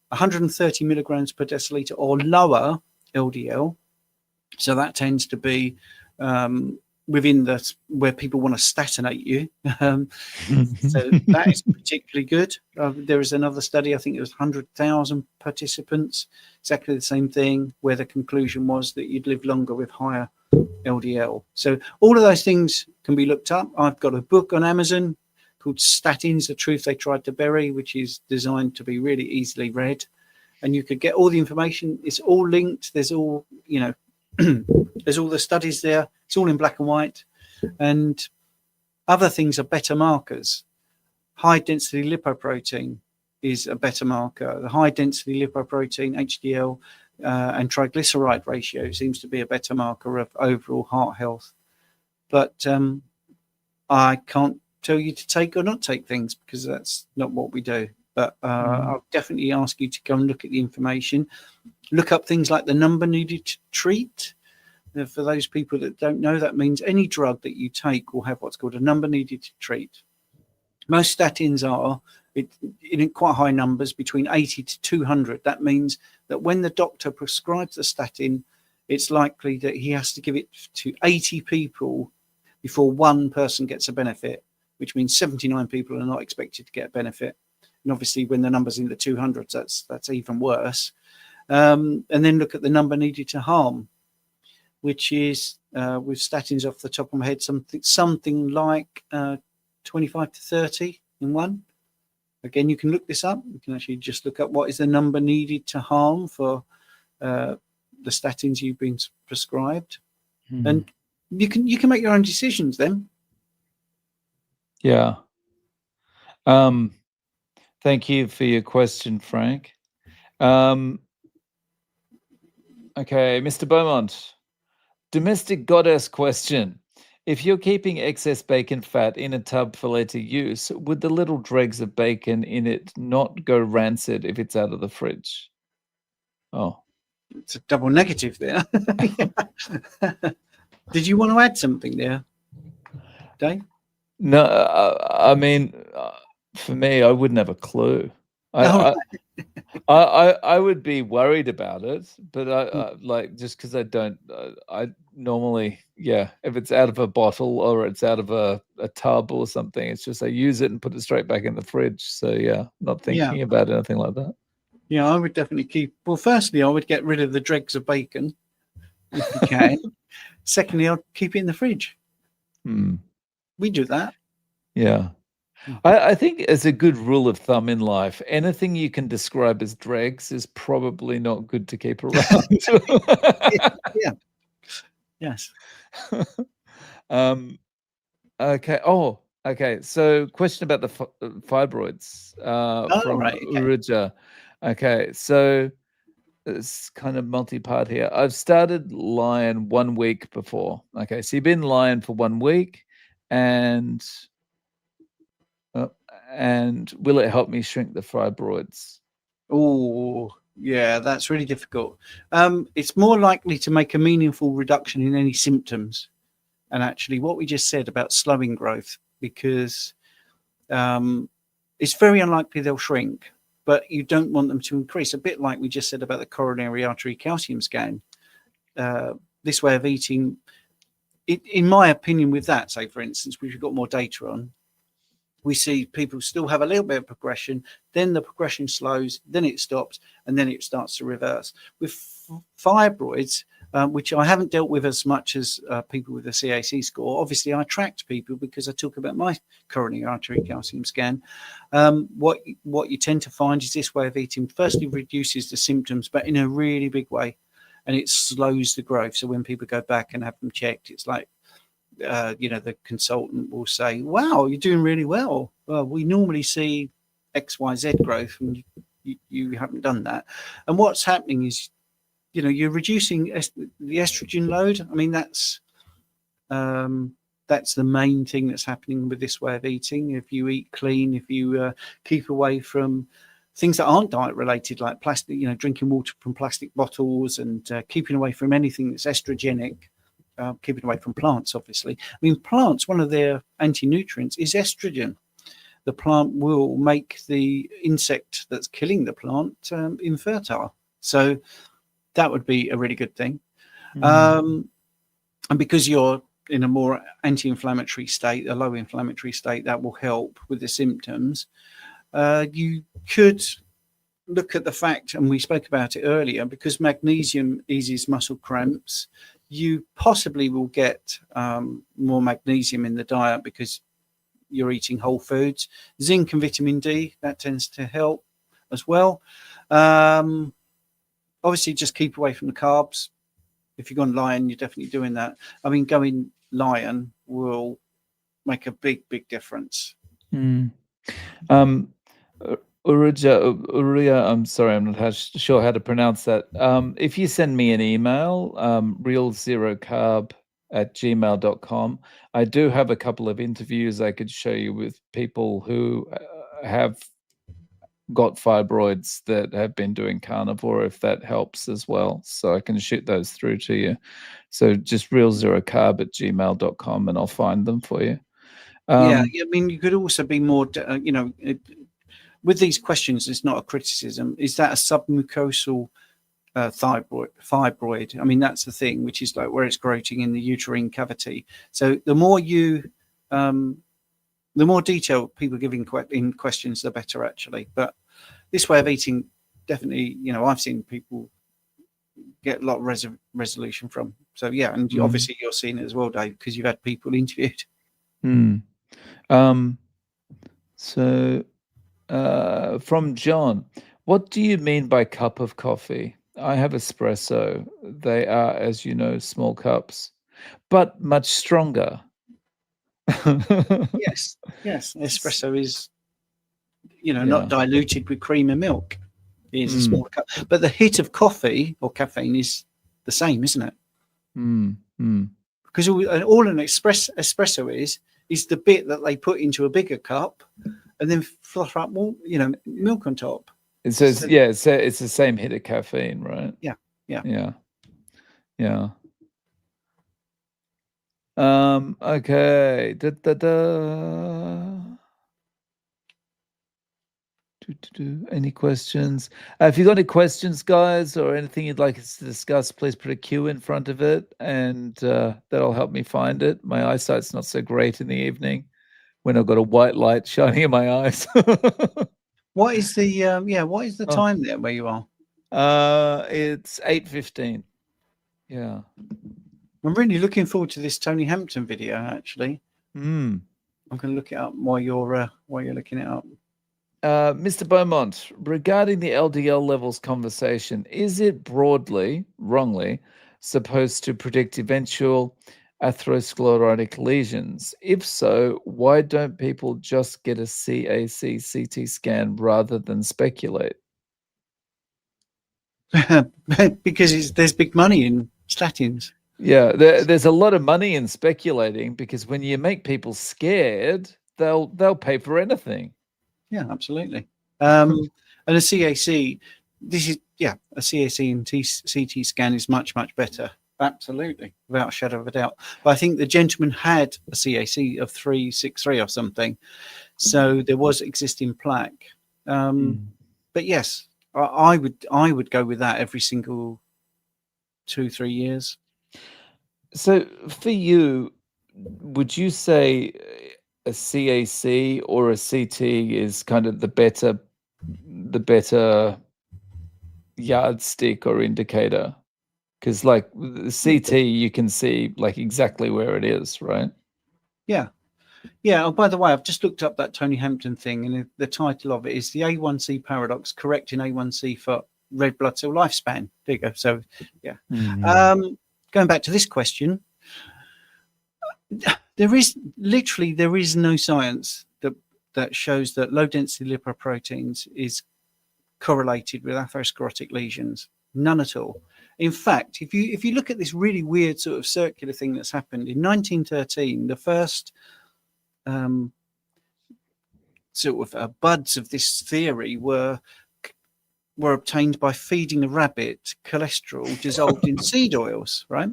130 milligrams per deciliter or lower LDL. So that tends to be within where people want to statinate you. So that is particularly good. There is another study, I think it was 100,000 participants, exactly the same thing, where the conclusion was that you'd live longer with higher LDL. So all of those things can be looked up. I've got a book on Amazon called Statins, The Truth They Tried to Bury, which is designed to be really easily read. And you could get all the information. It's all linked. There's all, there's all the studies there. It's all in black and white. And other things are better markers. High density lipoprotein is a better marker. The high density lipoprotein, HDL, and triglyceride ratio seems to be a better marker of overall heart health. But I can't tell you to take or not take things, because that's not what we do. But I'll definitely ask you to go and look at the information. Look up things like the number needed to treat. For those people that don't know, that means any drug that you take will have what's called a number needed to treat. Most statins are in quite high numbers, between 80 to 200. That means that when the doctor prescribes the statin, it's likely that he has to give it to 80 people before one person gets a benefit, which means 79 people are not expected to get a benefit. And obviously, when the number's in the 200s, that's even worse. And then look at the number needed to harm. which is with statins off the top of my head, something like 25 to 30 in one. Again, you can look this up. You can actually just look up what is the number needed to harm for the statins you've been prescribed, and you can make your own decisions then. Yeah. Thank you for your question, Frank. Okay, Mr. Beaumont, domestic goddess question. If you're keeping excess bacon fat in a tub for later use, would the little dregs of bacon in it not go rancid if it's out of the fridge? Oh, it's a double negative there. Did you want to add something there, Dave? No, I mean, for me, I wouldn't have a clue. I would be worried about it, but I like just because I don't. I normally, yeah, if it's out of a bottle or it's out of a tub or something, it's just I use it and put it straight back in the fridge. So yeah, not thinking about anything like that. Yeah, I would definitely keep. Well, firstly, I would get rid of the dregs of bacon if you can. Secondly, I'll keep it in the fridge. We do that. Yeah. I think as a good rule of thumb in life, anything you can describe as dregs is probably not good to keep around. Yeah. Yes. Okay. Oh, okay. So, question about the fibroids from Right. Okay. Uruja. Okay. So, it's kind of multi-part here. I've started Lion 1 week before. Okay. So, you've been Lion for 1 week, and will it help me shrink the fibroids? Oh, yeah, that's really difficult. It's more likely to make a meaningful reduction in any symptoms. And actually, what we just said about slowing growth, because it's very unlikely they'll shrink, but you don't want them to increase. A bit like we just said about the coronary artery calcium scan. This way of eating, in my opinion, with that, say, for instance, we've got more data on, we see people still have a little bit of progression, then the progression slows, then it stops, and then it starts to reverse. With fibroids, which I haven't dealt with as much as people with a CAC score, obviously I tracked people because I talk about my coronary artery calcium scan. What you tend to find is this way of eating firstly reduces the symptoms, but in a really big way, and it slows the growth. So when people go back and have them checked, it's like, the consultant will say, wow, you're doing really well. Well, we normally see XYZ growth, and you haven't done that. And what's happening is, you're reducing the estrogen load. I mean, that's the main thing that's happening with this way of eating. If you eat clean, if you keep away from things that aren't diet related, like plastic, drinking water from plastic bottles, and keeping away from anything that's estrogenic, keeping away from plants, obviously. I mean, plants, one of their anti-nutrients is estrogen. The plant will make the insect that's killing the plant infertile. So that would be a really good thing. And because you're in a more anti-inflammatory state, a low inflammatory state, that will help with the symptoms. You could look at the fact, and we spoke about it earlier, because magnesium eases muscle cramps, you possibly will get more magnesium in the diet because you're eating whole foods. Zinc and vitamin D, that tends to help as well. Obviously, just keep away from the carbs. If you're going Lion, you're definitely doing that. I mean, going Lion will make a big, big difference. Uria, I'm sorry, I'm not sure how to pronounce that. If you send me an email, realzerocarb@gmail.com, I do have a couple of interviews I could show you with people who have got fibroids that have been doing carnivore, if that helps as well. So I can shoot those through to you. So just realzerocarb@gmail.com and I'll find them for you. I mean, you could also be more, with these questions, it's not a criticism. Is that a submucosal fibroid? I mean, that's the thing, which is like where it's growing in the uterine cavity. So the more detail people give in questions, the better, actually. But this way of eating, definitely, I've seen people get a lot of resolution from. So yeah, and Mm. obviously you're seeing it as well, Dave, because you've had people interviewed. Mm. So from John, what do you mean by cup of coffee? I have espresso. They are, as you know, small cups, but much stronger. Yes, yes. Espresso is, not Yeah. diluted with cream and milk. It is a Mm, small cup, but the hit of coffee or caffeine is the same, isn't it? mm. Because all an espresso is the bit that they put into a bigger cup and then fluff up more, milk on top. So So it's the same hit of caffeine, right? yeah, yeah. Yeah, yeah. Okay. Any questions? If you got any questions, guys, or anything you'd like us to discuss, please put a Q in front of it, and that'll help me find it. My eyesight's not so great in the evening when I've got a white light shining in my eyes. What is the Oh, time there where you are? it's 8:15. Yeah. I'm really looking forward to this Tony Hampton video. Actually, Mm. I'm going to look it up while you're looking it up. Mr. Beaumont, regarding the LDL levels conversation, is it broadly, wrongly, supposed to predict eventual atherosclerotic lesions? If so, why don't people just get a CAC CT scan rather than speculate? Because there's big money in statins. Yeah, there's a lot of money in speculating because when you make people scared, they'll pay for anything. Yeah, absolutely. And a CAC, a CAC and CT scan is much, much better. Absolutely, without a shadow of a doubt. But I think the gentleman had a CAC of 363 or something, so there was existing plaque. But yes, I would go with that every single 2-3 years. So for you, would you say a CAC or a CT is kind of the better yardstick or indicator? Because like the CT, you can see like exactly where it is, right? Yeah. Yeah. Oh, by the way, I've just looked up that Tony Hampton thing, and the title of it is "The A1C Paradox: Correcting A1C for Red Blood Cell Lifespan." There you go. So, yeah. Going back to this question, there is no science that shows that low density lipoproteins is correlated with atherosclerotic lesions. None at all. In fact, if you look at this really weird sort of circular thing that's happened in 1913, the first sort of buds of this theory were obtained by feeding a rabbit cholesterol dissolved in seed oils, right?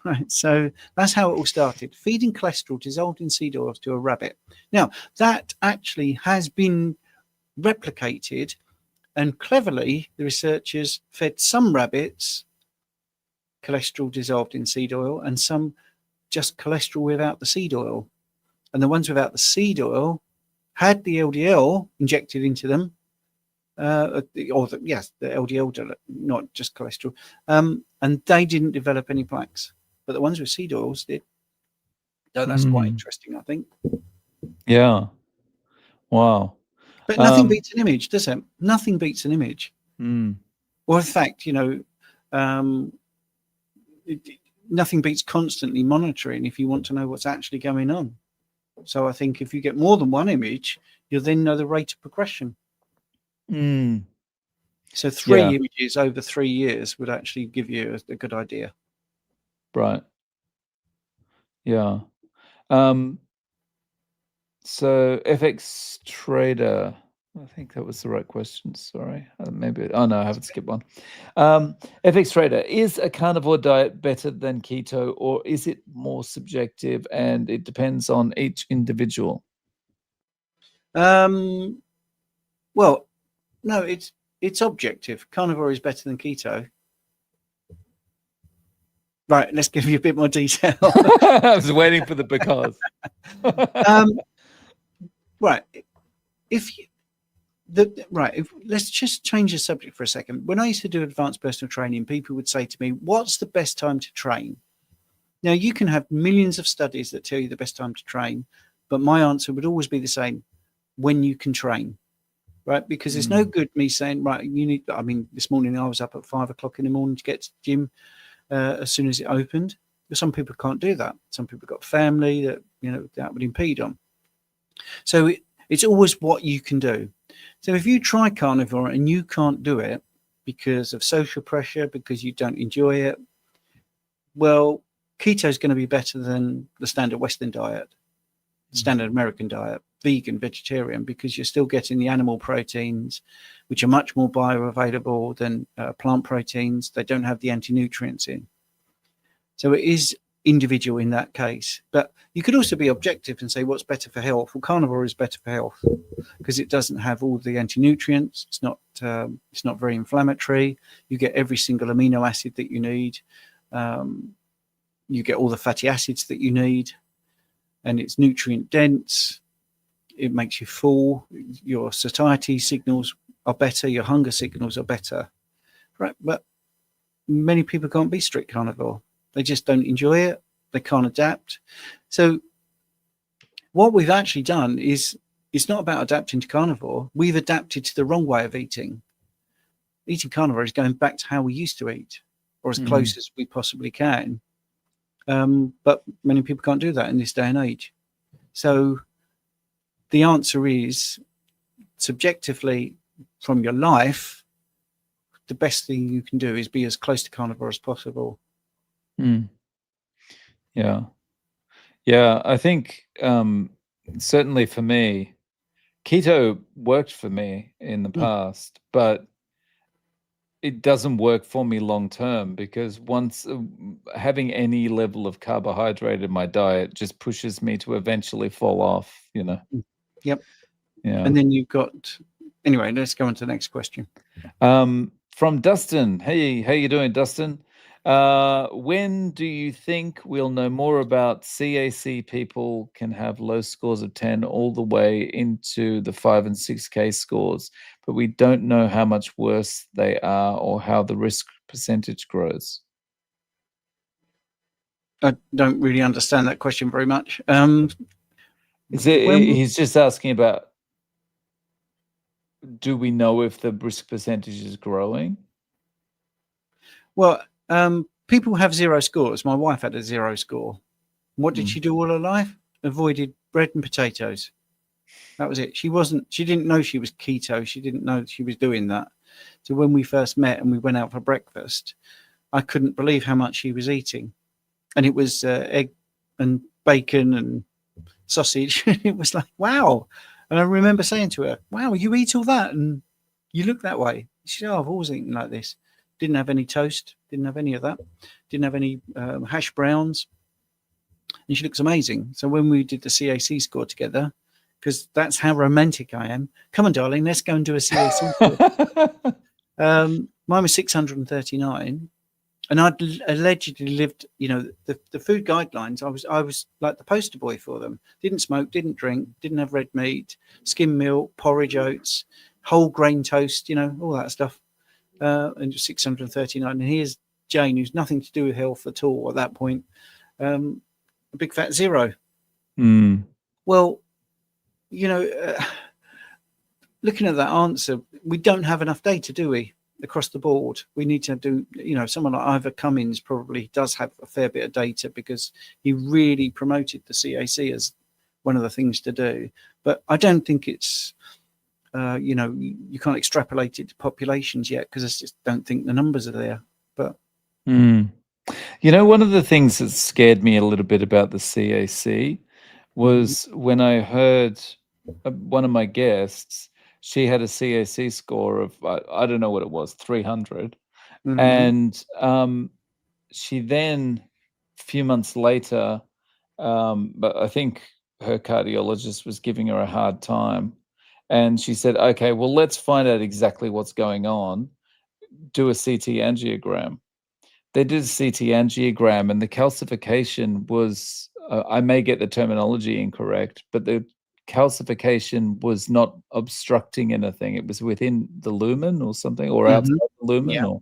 Right. So that's how it all started, feeding cholesterol dissolved in seed oils to a rabbit. Now, that actually has been replicated, and cleverly, the researchers fed some rabbits cholesterol dissolved in seed oil and some just cholesterol without the seed oil. And the ones without the seed oil had the LDL injected into them, the LDL, not just cholesterol, and they didn't develop any plaques. But the ones with seed oils did. So that's quite interesting, I think. Yeah. Wow. But nothing beats an image, does it? Nothing beats an image. Or in fact, nothing beats constantly monitoring if you want to know what's actually going on. So I think if you get more than one image, you'll then know the rate of progression. So 3 images over 3 years would actually give you a good idea. Right. Yeah. So FX Trader, I think that was the right question. Sorry, maybe. Oh no, I haven't skipped one. FX Trader, is a carnivore diet better than keto, or is it more subjective and it depends on each individual? Well, no, it's objective. Carnivore is better than keto. Right, let's give you a bit more detail. I was waiting for the because. Right, if Right. Let's just change the subject for a second. When I used to do advanced personal training, people would say to me, "What's the best time to train?" Now, you can have millions of studies that tell you the best time to train, but my answer would always be the same: when you can train, right? Because it's no good me saying, right, you need. I mean, this morning I was up at 5 o'clock in the morning to get to the gym as soon as it opened. But some people can't do that. Some people got family that would impede on. So it's always what you can do. So if you try carnivore and you can't do it because of social pressure, because you don't enjoy it, well, keto is going to be better than the standard Western diet, standard American diet, vegan, vegetarian, because you're still getting the animal proteins, which are much more bioavailable than plant proteins. They don't have the anti-nutrients in. So it is individual in that case. But you could also be objective and say, what's better for health? Well, carnivore is better for health because it doesn't have all the anti-nutrients. It's not very inflammatory. You get every single amino acid that you need. You get all the fatty acids that you need, and it's nutrient dense. It makes you full. Your satiety signals are better. Your hunger signals are better, right? But many people can't be strict carnivore. They just don't enjoy it. They can't adapt. So what we've actually done is, it's not about adapting to carnivore. We've adapted to the wrong way of eating. Eating carnivore is going back to how we used to eat, or as close as we possibly can. But many people can't do that in this day and age. So the answer is, subjectively, from your life, the best thing you can do is be as close to carnivore as possible. Yeah. Yeah, I think certainly for me, keto worked for me in the past, but it doesn't work for me long term because once having any level of carbohydrate in my diet just pushes me to eventually fall off, Yep. Yeah. And then you've got, anyway, let's go on to the next question. From Dustin. Hey, how you doing, Dustin? When do you think we'll know more about CAC people can have low scores of 10 all the way into the 5 and 6K scores, but we don't know how much worse they are or how the risk percentage grows? I don't really understand that question very much. He's just asking about, do we know if the risk percentage is growing? Well, people have 0 scores. My wife had a 0 score. What did she do all her life? Avoided bread and potatoes. That was it. She didn't know she was keto. She didn't know she was doing that. So when we first met and we went out for breakfast, I couldn't believe how much she was eating. And it was egg and bacon and sausage. It was like, wow. And I remember saying to her, wow, you eat all that and you look that way. She said, oh, I've always eaten like this. Didn't have any toast. Didn't have any of that. Didn't have any hash browns. And she looks amazing. So when we did the CAC score together, because that's how romantic I am. Come on, darling, let's go and do a CAC score. Mine was 639. And I'd allegedly lived, the food guidelines. I was like the poster boy for them. Didn't smoke, didn't drink, didn't have red meat, skim milk, porridge oats, whole grain toast, all that stuff. And 639. And here's Jane, who's nothing to do with health at all at that point. A big fat 0. Well, looking at that answer, we don't have enough data, do we? Across the board, we need to do, someone like Ivor Cummins probably does have a fair bit of data because he really promoted the CAC as one of the things to do. But I don't think it's, you can't extrapolate it to populations yet because I just don't think the numbers are there. But one of the things that scared me a little bit about the CAC was when I heard one of my guests, she had a CAC score of, I don't know what it was, 300. And she then, a few months later, but I think her cardiologist was giving her a hard time. And she said, okay, well, let's find out exactly what's going on. Do a CT angiogram. They did a CT angiogram, and the calcification was, I may get the terminology incorrect, but the calcification was not obstructing anything. It was within the lumen or something, or Hmm. outside the lumen, Yeah. or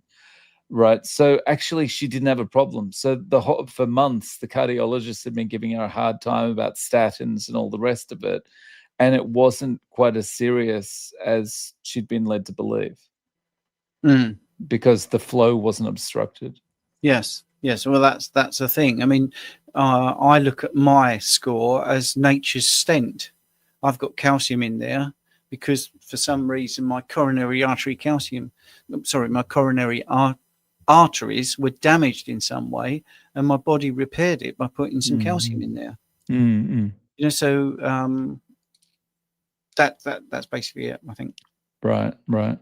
right. So actually, she didn't have a problem. So for months, the cardiologist had been giving her a hard time about statins and all the rest of it, and it wasn't quite as serious as she'd been led to believe Mm. because the flow wasn't obstructed. Yes. Yes. Well, that's a thing. I mean, I look at my score as nature's stent. I've got calcium in there because for some reason my coronary artery calcium, sorry, my coronary arteries were damaged in some way, and my body repaired it by putting some calcium in there. Mm-hmm. So that's basically it, I think. Right, right.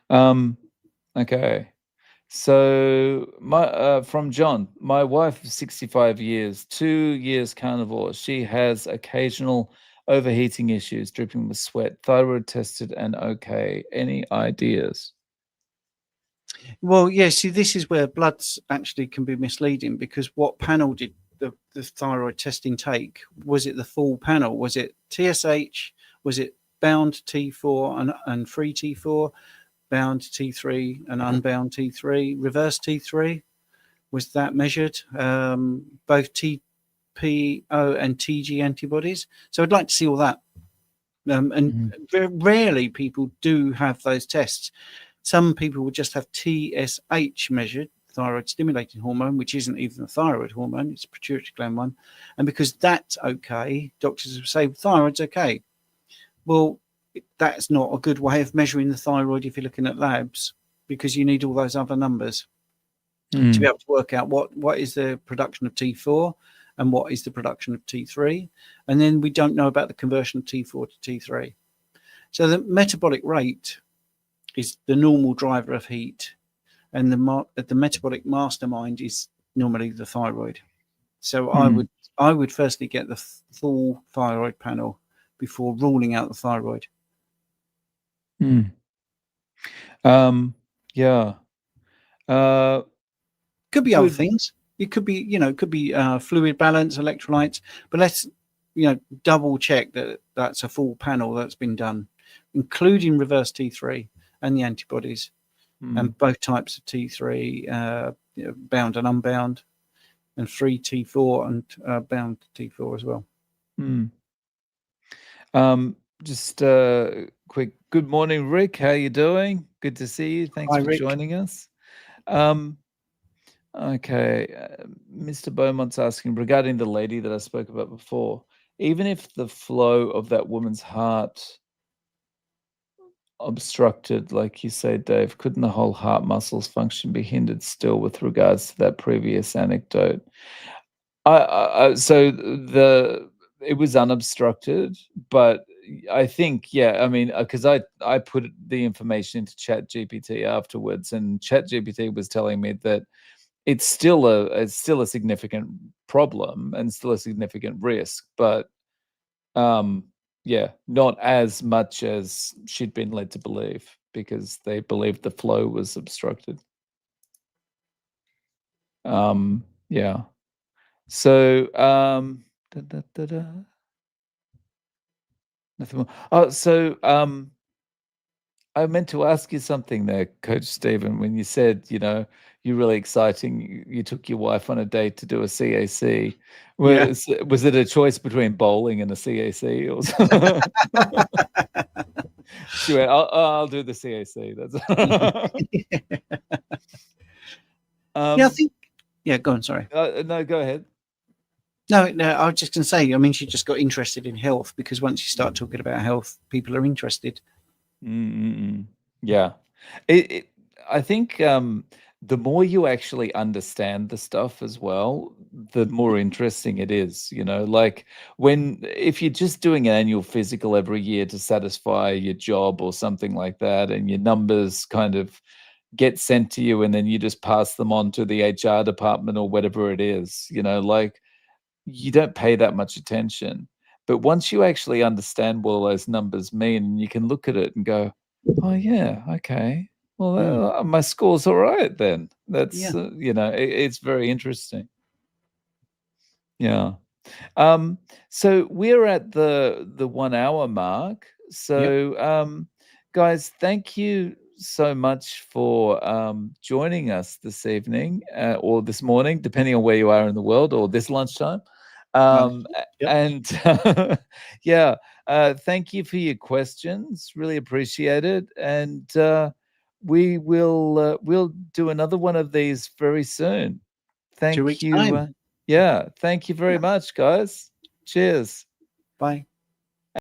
Um, okay. So my from John, my wife is 65 years, 2 years carnivore. She has occasional overheating issues, dripping with sweat, thyroid tested and okay. Any ideas? Well, yeah. See, this is where bloods actually can be misleading because what panel did the thyroid testing take? Was it the full panel? Was it TSH? Was it bound T4 and free T4? Bound T3 and unbound T3? Reverse T3? Was that measured? Both TPO and TG antibodies. So I'd like to see all that. And very rarely people do have those tests. Some people will just have TSH measured, thyroid stimulating hormone, which isn't even a thyroid hormone, it's a pituitary gland one. And because that's okay, doctors will say thyroid's okay. Well, that's not a good way of measuring the thyroid if you're looking at labs, because you need all those other numbers to be able to work out what is the production of T4 and what is the production of T3. And then we don't know about the conversion of T4 to T3. So the metabolic rate is the normal driver of heat, and the metabolic mastermind is normally the thyroid. So I would firstly get the full thyroid panel before ruling out the thyroid. Yeah. Uh, Could be other good. things. It could be, fluid balance, electrolytes, but let's, double check that that's a full panel that's been done, including reverse T3 and the antibodies and both types of T3, bound and unbound, and free T4 and bound T4 as well. Just quick. Good morning, Rick. How you doing? Good to see you. Thanks Hi, for Rick. joining us. Okay, Mr. Beaumont's asking regarding the lady that I spoke about before. Even if the flow of that woman's heart obstructed, like you say, Dave, couldn't the whole heart muscles function be hindered still with regards to that previous anecdote? So it was unobstructed, but I think, yeah, I mean, because I put the information into Chat GPT afterwards, and Chat GPT was telling me that it's still a significant problem and still a significant risk, but yeah, not as much as she'd been led to believe because they believed the flow was obstructed. Yeah. So da, da, da, da. Nothing more. Oh, so I meant to ask you something there, Coach Stephen, when you said, you're really exciting. You took your wife on a date to do a CAC. Yeah. Was it a choice between bowling and a CAC or something? She went, I'll do the CAC. Yeah, I think. Yeah, go on. Sorry. No, go ahead. No, I was just going to say. I mean, she just got interested in health because once you start talking about health, people are interested. Yeah. I think the more you actually understand the stuff as well, the more interesting it is. Like if you're just doing an annual physical every year to satisfy your job or something like that, and your numbers kind of get sent to you, and then you just pass them on to the HR department or whatever it is, like you don't pay that much attention. But once you actually understand what all those numbers mean, and you can look at it and go, oh yeah, okay, well my score's all right then. That's Yeah. it's very interesting. Yeah. So we're at the 1 hour mark. Yep. So, guys, thank you so much for joining us this evening or this morning, depending on where you are in the world, or this lunchtime. Nice. Yep. And yeah, thank you for your questions. Really appreciate it. And we'll do another one of these very soon. 2 Thank weeks you. time. Yeah, thank you very Yeah. much, guys. Cheers. Bye.